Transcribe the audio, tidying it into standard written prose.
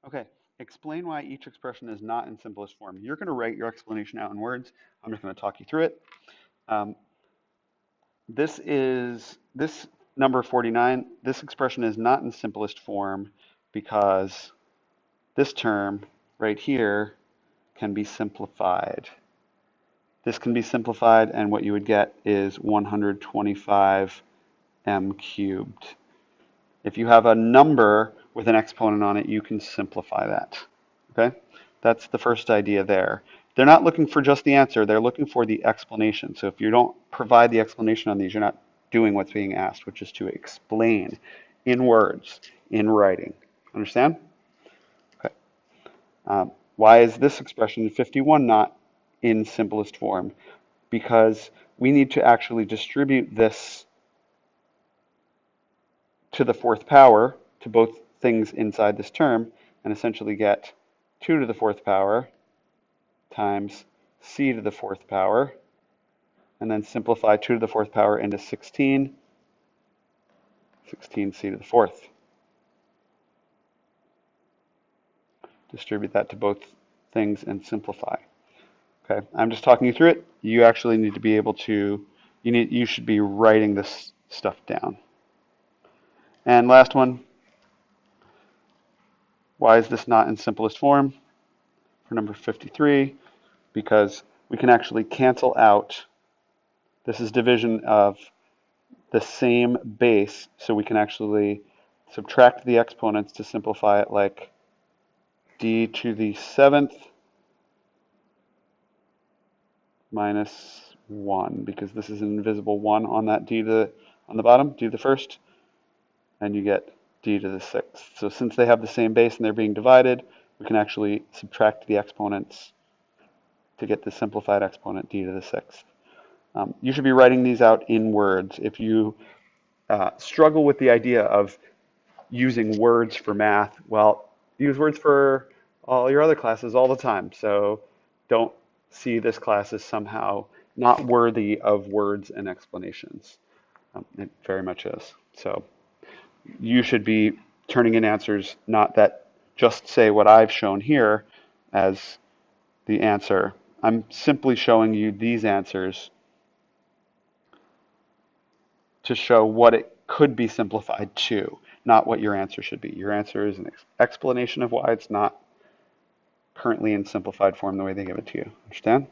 Okay, explain why each expression is not in simplest form. You're going to write your explanation out in words. I'm just going to talk you through it. Um, this number 49. This expression is not in simplest form because this term right here can be simplified. This can be simplified, and what you would get is 125 m cubed. If you have a number with an exponent on it, you can simplify that. Okay? That's the first idea there. They're not looking for just the answer, they're looking for the explanation. So if you don't provide the explanation on these, you're not doing what's being asked, which is to explain in words, in writing. Understand? Okay. Why is this expression 51 not in simplest form? Because we need to actually distribute this to the fourth power to both things inside this term and essentially get 2 to the fourth power times c to the fourth power, and then simplify 2 to the fourth power into 16, 16c to the fourth. Distribute that to both things and simplify. Okay, I'm just talking you through it. You actually need to be able to, you should be writing this stuff down. And last one, why is this not in simplest form? For number 53, because we can actually cancel out, this is division of the same base, so we can actually subtract the exponents to simplify it like d to the 7th minus 1, because this is an invisible 1 on that on the bottom, d to the 1st, and you get d to the 6th. So since they have the same base and they're being divided, we can actually subtract the exponents to get the simplified exponent d to the 6th. You should be writing these out in words. If you struggle with the idea of using words for math, well, use words for all your other classes all the time. So don't see this class as somehow not worthy of words and explanations. It very much is. So you should be turning in answers, not that just say what I've shown here as the answer. I'm simply showing you these answers to show what it could be simplified to, not what your answer should be. Your answer is an explanation of why it's not currently in simplified form the way they give it to you. Understand?